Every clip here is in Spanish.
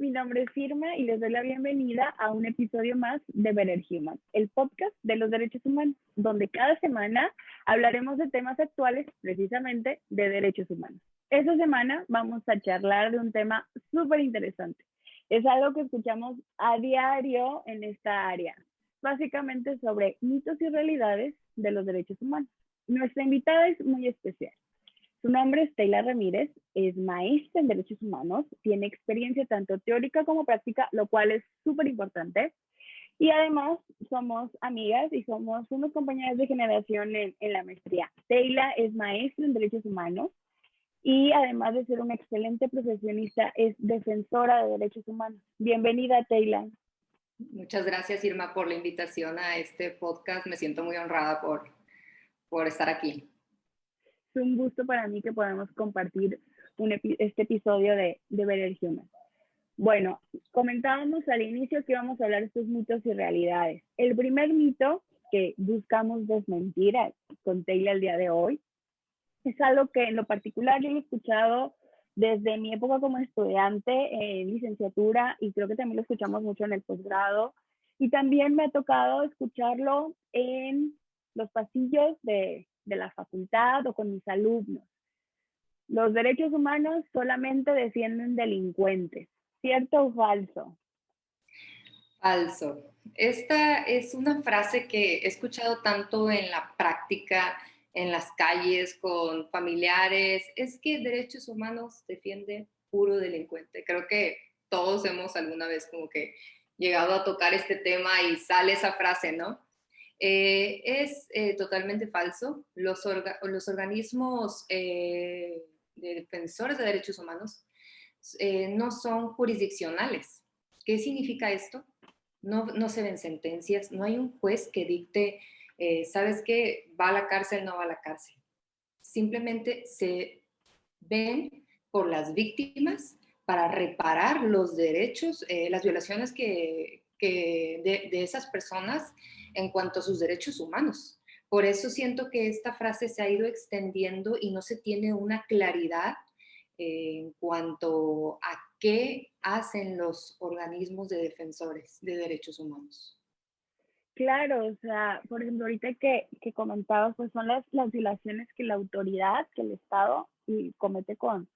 mi nombre es Irma y les doy la bienvenida a un episodio más de Better Human, el podcast de los derechos humanos, donde cada semana hablaremos de temas actuales, precisamente de derechos humanos. Esta semana vamos a charlar de un tema súper interesante. Es algo que escuchamos a diario en esta área, básicamente sobre mitos y realidades de los derechos humanos. Nuestra invitada es muy especial. Su nombre es Teyla Ramírez, es maestra en Derechos Humanos, tiene experiencia tanto teórica como práctica, lo cual es súper importante. Y además somos amigas y somos unos compañeras de generación en la maestría. Teyla es maestra en Derechos Humanos y además de ser una excelente profesionista, es defensora de derechos humanos. Bienvenida, Teyla. Muchas gracias, Irma, por la invitación a este podcast. Me siento muy honrada por estar aquí. Es un gusto para mí que podamos compartir este episodio de Better Human. Bueno, comentábamos al inicio que íbamos a hablar de estos mitos y realidades. El primer mito que buscamos desmentir con Teyla el día de hoy es algo que en lo particular yo he escuchado desde mi época como estudiante en licenciatura y creo que también lo escuchamos mucho en el posgrado y también me ha tocado escucharlo en los pasillos de la facultad o con mis alumnos. Los derechos humanos solamente defienden delincuentes. ¿Cierto o falso? Falso. Esta es una frase que he escuchado tanto en la práctica, en las calles, con familiares. Es que derechos humanos defiende puro delincuente. Creo que todos hemos alguna vez como que llegado a tocar este tema y sale esa frase, ¿no? Es totalmente falso. Los organismos de defensores de derechos humanos no son jurisdiccionales. ¿Qué significa esto? No se ven sentencias, no hay un juez que dicte, ¿sabes qué? ¿Va a la cárcel? No va a la cárcel. Simplemente se ven por las víctimas para reparar los derechos, las violaciones de esas personas en cuanto a sus derechos humanos. Por eso siento que esta frase se ha ido extendiendo y no se tiene una claridad en cuanto a qué hacen los organismos de defensores de derechos humanos. Claro, o sea, por ejemplo, ahorita que comentabas, pues son las violaciones que la autoridad, que el Estado comete con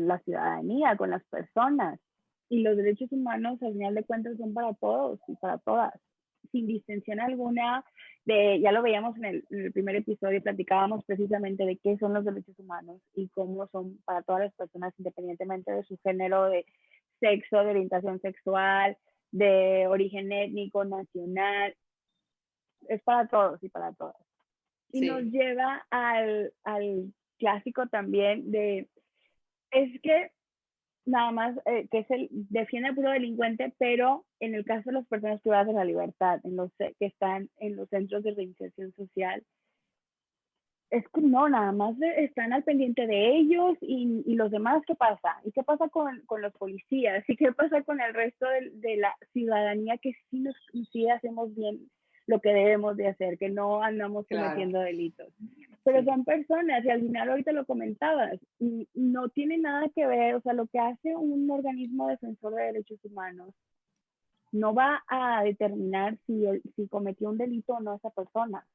la ciudadanía, con las personas. Y los derechos humanos, al final de cuentas, son para todos y para todas, sin distinción alguna. Ya lo veíamos en el primer episodio, platicábamos precisamente de qué son los derechos humanos y cómo son para todas las personas, independientemente de su género, de sexo, de orientación sexual, de origen étnico, nacional. Es para todos y para todas. Y nos Sí. lleva al clásico también de, es que nada más que es defiende al puro delincuente, pero en el caso de las personas privadas de la libertad, que están en los centros de reinserción social, es que no, nada más están al pendiente de ellos y los demás, ¿qué pasa? ¿Y qué pasa con los policías? ¿Y qué pasa con el resto de la ciudadanía que sí hacemos bien lo que debemos de hacer, que no andamos cometiendo delitos? Pero Sí. son personas y al final ahorita lo comentabas, y no tiene nada que ver, o sea, lo que hace un organismo defensor de derechos humanos no va a determinar si cometió un delito o no esa persona.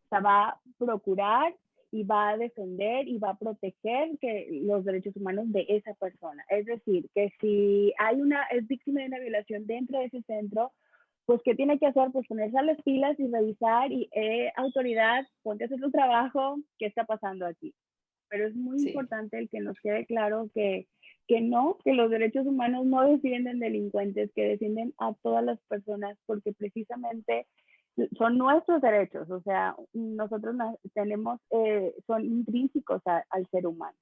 O sea, va a procurar y va a defender y va a proteger los derechos humanos de esa persona. Es decir, que si es víctima de una violación dentro de ese centro, pues ¿qué tiene que hacer? Pues ponerse a las pilas y revisar y autoridad, ponte a hacer tu trabajo, ¿qué está pasando aquí? Pero es muy importante el que nos quede claro que los derechos humanos no defienden delincuentes, que defienden a todas las personas, porque precisamente son nuestros derechos, o sea, nosotros son intrínsecos al ser humano.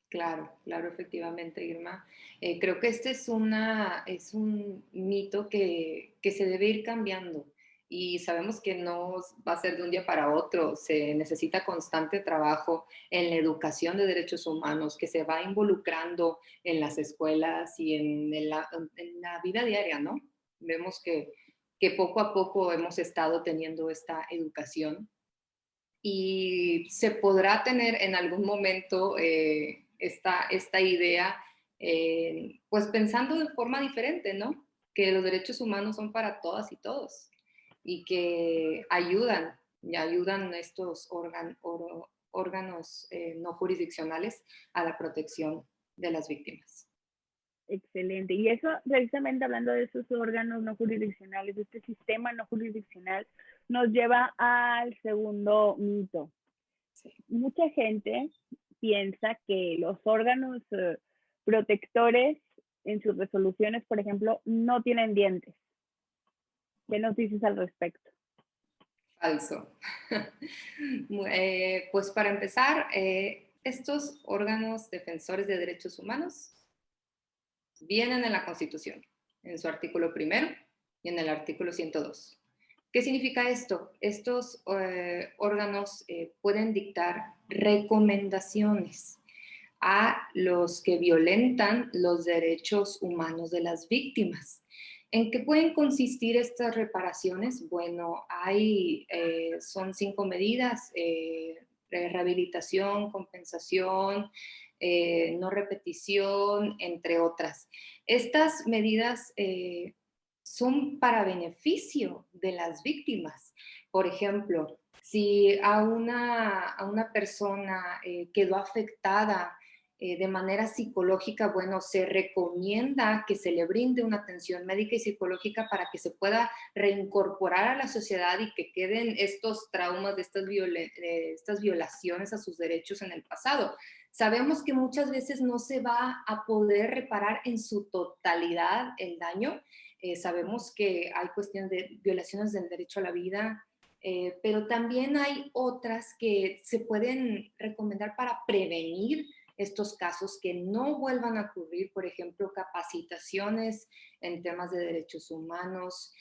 Claro, efectivamente, Irma. Creo que este es un mito que se debe ir cambiando y sabemos que no va a ser de un día para otro. Se necesita constante trabajo en la educación de derechos humanos que se va involucrando en las escuelas y en la vida diaria, ¿no? Vemos que poco a poco hemos estado teniendo esta educación y se podrá tener en algún momento esta idea pues pensando de forma diferente, ¿no? Que los derechos humanos son para todas y todos y que ayudan estos órganos no jurisdiccionales a la protección de las víctimas. Excelente. Y eso, precisamente hablando de esos órganos no jurisdiccionales, de este sistema no jurisdiccional, nos lleva al segundo mito. Sí. Mucha gente piensa que los órganos protectores en sus resoluciones, por ejemplo, no tienen dientes. ¿Qué nos dices al respecto? Falso. Pues para empezar, estos órganos defensores de derechos humanos vienen en la Constitución, en su artículo primero y en el artículo 102. ¿Qué significa esto? Estos órganos pueden dictar recomendaciones a los que violentan los derechos humanos de las víctimas. ¿En qué pueden consistir estas reparaciones? Bueno, son 5 medidas: rehabilitación, compensación, no repetición, entre otras. Estas medidas son para beneficio de las víctimas. Por ejemplo, si a una persona quedó afectada de manera psicológica, bueno, se recomienda que se le brinde una atención médica y psicológica para que se pueda reincorporar a la sociedad y que queden estos traumas de estas violaciones a sus derechos en el pasado. Sabemos que muchas veces no se va a poder reparar en su totalidad el daño. Sabemos que hay cuestiones de violaciones del derecho a la vida, pero también hay otras que se pueden recomendar para prevenir estos casos que no vuelvan a ocurrir, por ejemplo, capacitaciones en temas de derechos humanos,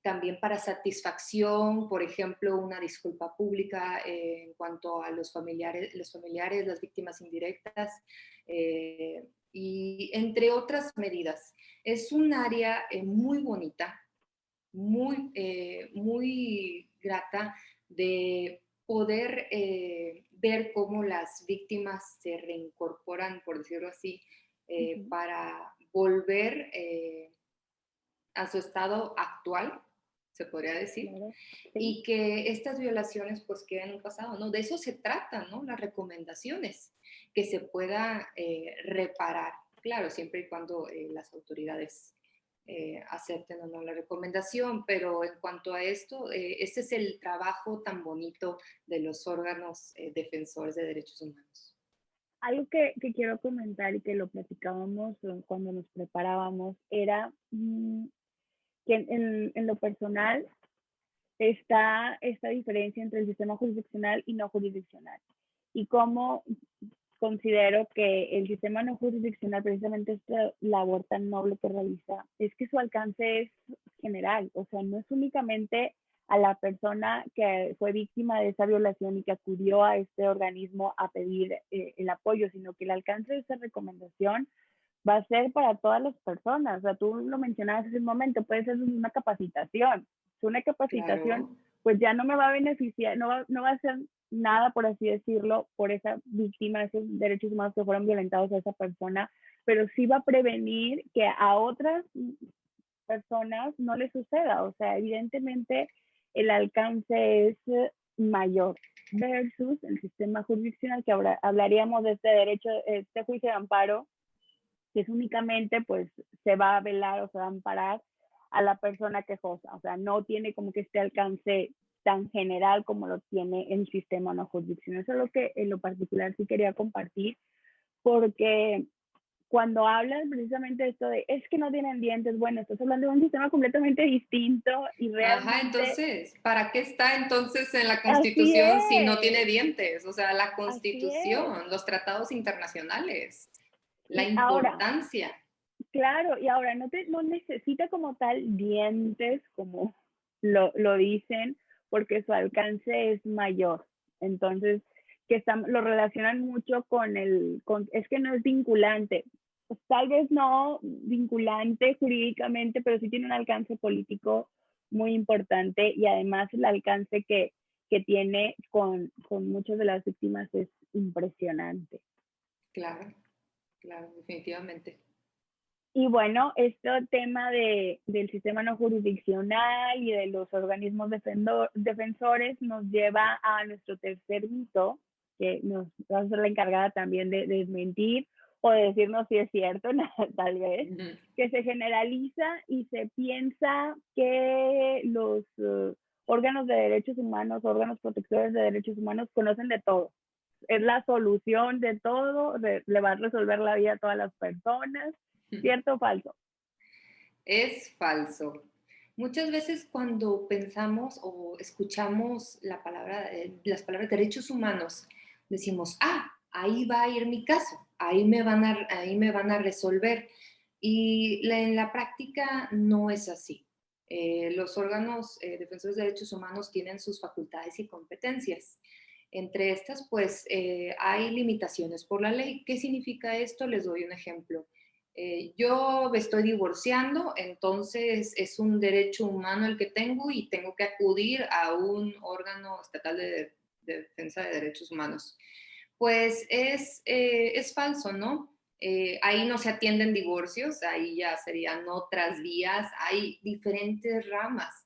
también para satisfacción, por ejemplo, una disculpa pública en cuanto a los familiares, las víctimas indirectas, y entre otras medidas. Es un área muy bonita, muy grata de poder ver cómo las víctimas se reincorporan, por decirlo así, para volver a su estado actual, se podría decir, Claro. Sí. y que estas violaciones pues queden en un pasado, ¿no? De eso se trata, ¿no? Las recomendaciones, que se pueda reparar, claro, siempre y cuando las autoridades acepten o no la recomendación, pero en cuanto a esto, este es el trabajo tan bonito de los órganos defensores de derechos humanos. Algo que quiero comentar y que lo platicábamos cuando nos preparábamos era que en lo personal está esta diferencia entre el sistema jurisdiccional y no jurisdiccional. Y cómo considero que el sistema no jurisdiccional, precisamente esta labor tan noble que realiza, es que su alcance es general, o sea, no es únicamente a la persona que fue víctima de esa violación y que acudió a este organismo a pedir el apoyo, sino que el alcance de esa recomendación va a ser para todas las personas. O sea, tú lo mencionabas hace un momento, puede ser una capacitación. Una capacitación, Claro. pues ya no me va a beneficiar, no va a hacer nada, por así decirlo, por esa víctima, esos derechos humanos que fueron violentados a esa persona, pero sí va a prevenir que a otras personas no les suceda. O sea, evidentemente el alcance es mayor versus el sistema jurisdiccional, que ahora hablaríamos de este derecho, este juicio de amparo, que es únicamente, pues, se va a velar o se va a amparar a la persona quejosa. O sea, no tiene como que este alcance tan general como lo tiene el sistema no jurisdiccional. Eso es lo que en lo particular sí quería compartir, porque cuando hablan precisamente de esto de es que no tienen dientes, bueno, estás hablando de un sistema completamente distinto y Ajá, realmente entonces, ¿para qué está entonces en la así Constitución si no tiene es, dientes? O sea, la así es. Constitución, los tratados internacionales, la Y ahora, importancia. claro, y ahora no necesita como tal dientes, como lo dicen, porque su alcance es mayor. Entonces, lo relacionan mucho es que no es vinculante. Pues, tal vez no vinculante jurídicamente, pero sí tiene un alcance político muy importante y además el alcance que tiene con muchas de las víctimas es impresionante. Claro. claro, definitivamente. Y bueno, este tema del sistema no jurisdiccional y de los organismos defensores nos lleva a nuestro tercer mito, que nos va a ser la encargada también de desmentir o de decirnos si es cierto, tal vez, que se generaliza y se piensa que los órganos de derechos humanos, órganos protectores de derechos humanos conocen de todo. Es la solución de todo, le va a resolver la vida a todas las personas. ¿Cierto o falso? Es falso. Muchas veces cuando pensamos o escuchamos las palabras derechos humanos, decimos, ahí va a ir mi caso, ahí me van a resolver. Y en la práctica no es así. Los órganos defensores de derechos humanos tienen sus facultades y competencias. Entre estas, pues, hay limitaciones por la ley. ¿Qué significa esto? Les doy un ejemplo. Yo me estoy divorciando, entonces es un derecho humano el que tengo y tengo que acudir a un órgano estatal de defensa de derechos humanos. Pues es falso, ¿no? Ahí no se atienden divorcios, ahí ya serían otras vías, hay diferentes ramas.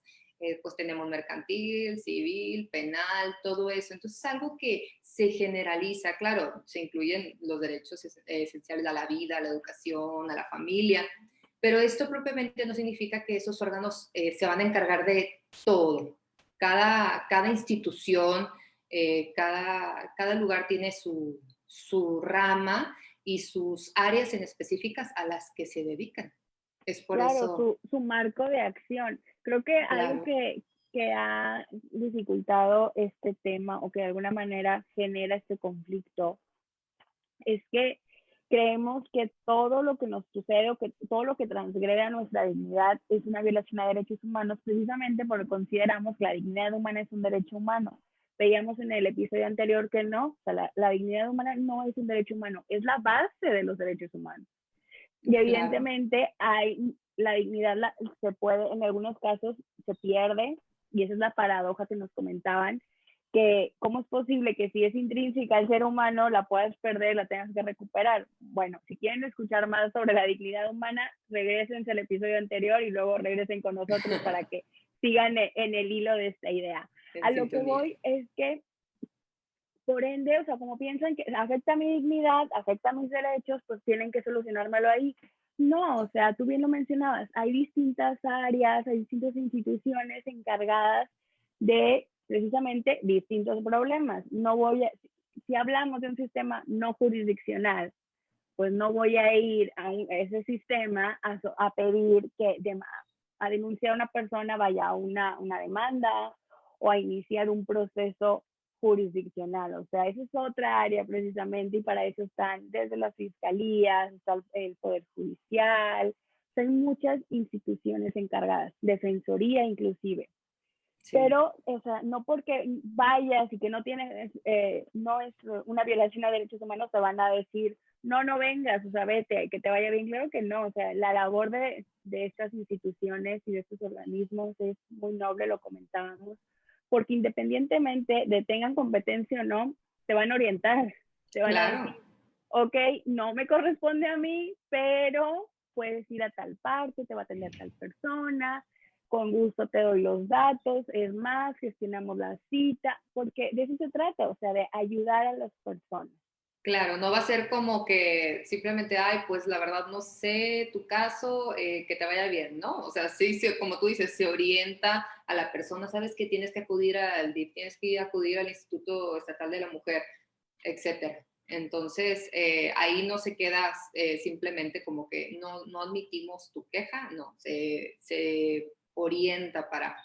Pues tenemos mercantil, civil, penal, todo eso. Entonces es algo que se generaliza, claro, se incluyen los derechos esenciales a la vida, a la educación, a la familia, pero esto propiamente no significa que esos órganos se van a encargar de todo. Cada institución, cada lugar tiene su rama y sus áreas en específicas a las que se dedican. Es por Claro, eso, su marco de acción. Creo que algo claro. que ha dificultado este tema o que de alguna manera genera este conflicto es que creemos que todo lo que nos sucede o que todo lo que transgrede a nuestra dignidad es una violación a derechos humanos, precisamente porque consideramos que la dignidad humana es un derecho humano. Veíamos en el episodio anterior que no, o sea, la dignidad humana no es un derecho humano, es la base de los derechos humanos. Y Claro, evidentemente la dignidad se puede, en algunos casos se pierde, y esa es la paradoja que nos comentaban, que cómo es posible que si es intrínseca al ser humano la puedas perder, la tengas que recuperar. Bueno, si quieren escuchar más sobre la dignidad humana, regresen al episodio anterior y luego regresen con nosotros para que sigan en el hilo de esta idea. en A lo que sintonía. voy es que, por ende, o sea, como piensan que afecta mi dignidad, afecta mis derechos, pues tienen que solucionármelo ahí. No, o sea, tú bien lo mencionabas, hay distintas áreas, hay distintas instituciones encargadas de precisamente distintos problemas. No voy a, si hablamos de un sistema no jurisdiccional, pues no voy a ir a ese sistema a pedir a denunciar a una persona, vaya a una demanda o a iniciar un proceso jurisdiccional. O sea, esa es otra área precisamente y para eso están desde las fiscalías, está el Poder Judicial, hay muchas instituciones encargadas, defensoría inclusive. Sí. Pero, o sea, no porque vayas y que no tienes, no es una violación a derechos humanos, te van a decir, no, no vengas, o sea, vete, que te vaya bien. Claro que no, o sea, la labor de estas instituciones y de estos organismos es muy noble, lo comentábamos, porque independientemente de tengan competencia o no, te van a orientar, te van a decir, Claro, ok, no me corresponde a mí, pero puedes ir a tal parte, te va a atender tal persona, con gusto te doy los datos, es más, gestionamos la cita, porque de eso se trata, o sea, de ayudar a las personas. claro, no va a ser como que simplemente, ay, pues la verdad no sé tu caso, que te vaya bien, ¿no? O sea, sí, sí, como tú dices, se orienta a la persona, sabes que tienes que acudir al DIF, tienes que acudir al Instituto Estatal de la Mujer, etcétera. Entonces, ahí no se queda simplemente como que no admitimos tu queja, no, se orienta para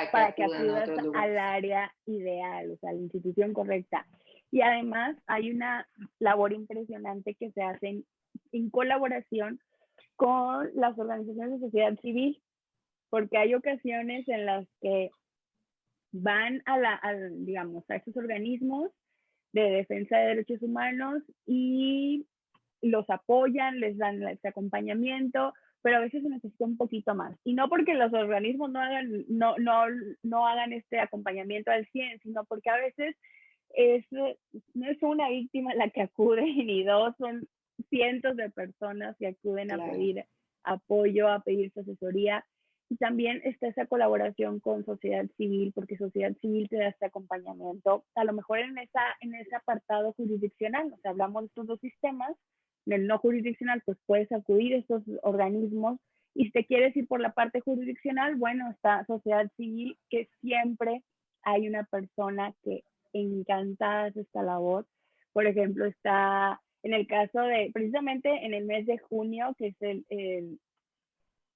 que Para que acudan a acudas otros al lugares. área ideal, o sea, a la institución correcta. Y además hay una labor impresionante que se hace en colaboración con las organizaciones de sociedad civil, porque hay ocasiones en las que van digamos, a estos organismos de defensa de derechos humanos y los apoyan, les dan ese acompañamiento, pero a veces se necesita un poquito más. Y no porque los organismos no hagan este acompañamiento al 100, sino porque a veces es, no es una víctima la que acude, ni dos, son cientos de personas que acuden a Claro. pedir apoyo, a pedir su asesoría. Y también está esa colaboración con sociedad civil, porque sociedad civil te da este acompañamiento, a lo mejor en ese apartado jurisdiccional. O sea, hablamos de estos dos sistemas. En el no jurisdiccional, pues puedes acudir a estos organismos, y si te quieres ir por la parte jurisdiccional, bueno, está sociedad civil, que siempre hay una persona que encantada hace esta labor. Por ejemplo, está en el caso de, precisamente en el mes de junio, que es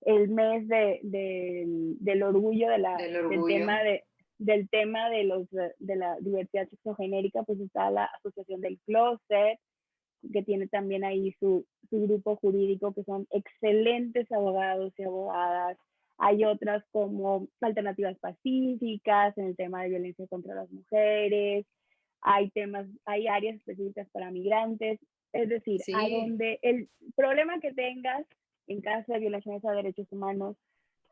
el mes del orgullo Del del orgullo. tema de la diversidad sexogenérica, pues está la Asociación del Closet, que tiene también ahí su grupo jurídico, que son excelentes abogados y abogadas. Hay otras como Alternativas Pacíficas en el tema de violencia contra las mujeres. Hay áreas específicas para migrantes. Es decir, a Sí, donde el problema que tengas en caso de violaciones a derechos humanos,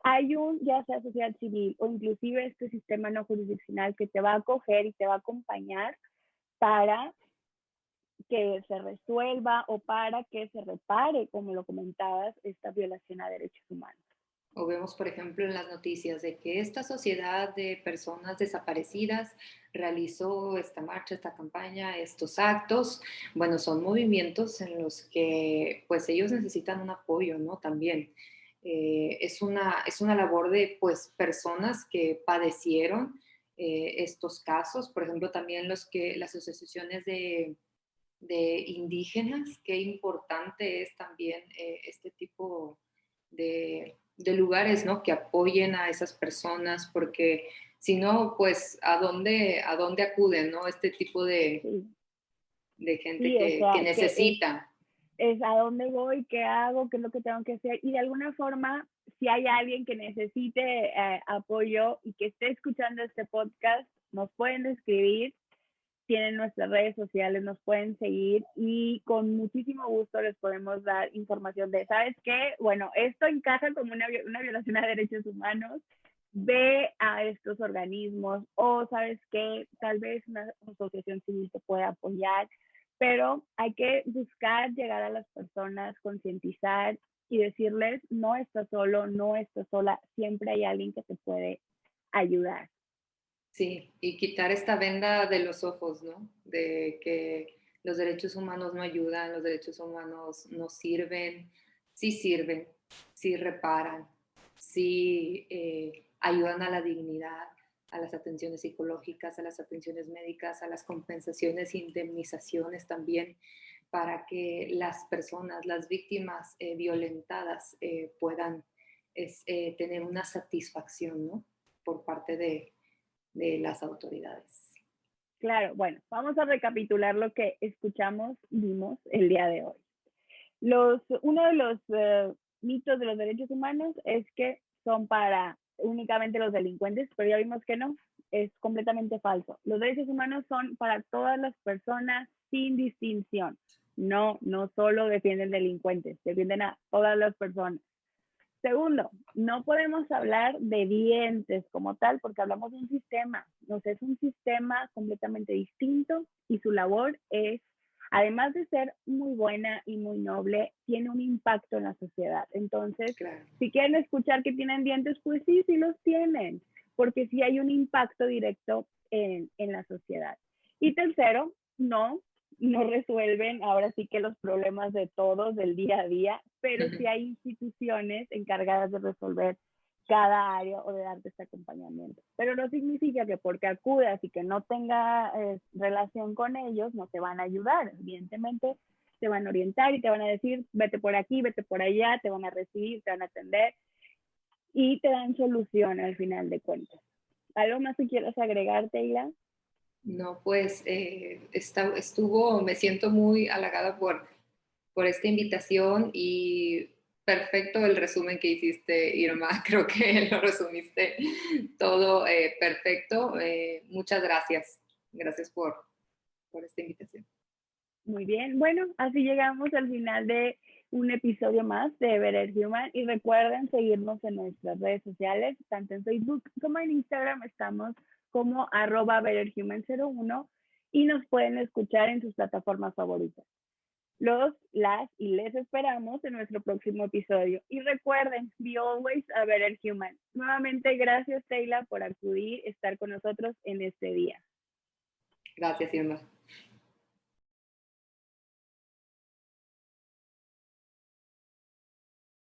hay ya sea sociedad civil o inclusive este sistema no jurisdiccional que te va a acoger y te va a acompañar para que se resuelva o para que se repare, como lo comentabas, esta violación a derechos humanos. o vemos, por ejemplo, en las noticias de que esta sociedad de personas desaparecidas realizó esta marcha, esta campaña, estos actos. Bueno, son movimientos en los que pues ellos necesitan un apoyo, ¿no? También. Es una labor de pues personas que padecieron estos casos, por ejemplo, también las asociaciones de indígenas, qué importante es también este tipo de lugares, ¿no? Que apoyen a esas personas, porque si no, pues, a dónde acuden, ¿no? Este tipo Sí, de gente sí, o que sea, que necesita. es a dónde voy, qué hago, qué es lo que tengo que hacer. Y de alguna forma, si hay alguien que necesite apoyo y que esté escuchando este podcast, nos pueden escribir, tienen nuestras redes sociales, nos pueden seguir y con muchísimo gusto les podemos dar información de, ¿sabes qué? Bueno, esto encaja como una violación a derechos humanos, ve a estos organismos, o ¿sabes qué? Tal vez una asociación civil te puede apoyar, pero hay que buscar llegar a las personas, concientizar y decirles, no estás solo, no estás sola, siempre hay alguien que te puede ayudar. Sí, y quitar esta venda de los ojos, ¿no? De que los derechos humanos no ayudan, los derechos humanos no sirven, sí reparan, sí ayudan a la dignidad, a las atenciones psicológicas, a las atenciones médicas, a las compensaciones e indemnizaciones también, para que las personas, las víctimas violentadas puedan tener una satisfacción, ¿no? Por parte de las autoridades. Claro, bueno, vamos a recapitular lo que escuchamos, vimos el día de hoy. Uno de los mitos de los derechos humanos es que son para únicamente los delincuentes, pero ya vimos que no, es completamente falso. Los derechos humanos son para todas las personas sin distinción. No, no solo defienden delincuentes, defienden a todas las personas. Segundo, no podemos hablar de dientes como tal porque hablamos de un sistema. O sea, es un sistema completamente distinto y su labor es, además de ser muy buena y muy noble, tiene un impacto en la sociedad. Entonces, Claro. si quieren escuchar que tienen dientes, pues sí, sí los tienen, porque sí hay un impacto directo en la sociedad. Y tercero, no resuelven ahora sí que los problemas de todos del día a día, pero sí hay instituciones encargadas de resolver cada área o de darte este acompañamiento. Pero no significa que porque acudas y que no tenga relación con ellos, no te van a ayudar. Evidentemente, te van a orientar y te van a decir, vete por aquí, vete por allá, te van a recibir, te van a atender y te dan solución al final de cuentas. ¿Algo más que quieras agregar, Teila? No, pues me siento muy halagada por esta invitación y perfecto el resumen que hiciste, Irma. Creo que lo resumiste todo perfecto. Muchas gracias. Gracias por esta invitación. Muy bien, bueno, así llegamos al final de un episodio más de Better Human y recuerden seguirnos en nuestras redes sociales, tanto en Facebook como en Instagram estamos como @BetterHuman01 y nos pueden escuchar en sus plataformas favoritas. las y les esperamos en nuestro próximo episodio. Y recuerden, be always a better human. Nuevamente, gracias, Teila, por acudir, estar con nosotros en este día. Gracias, Irma.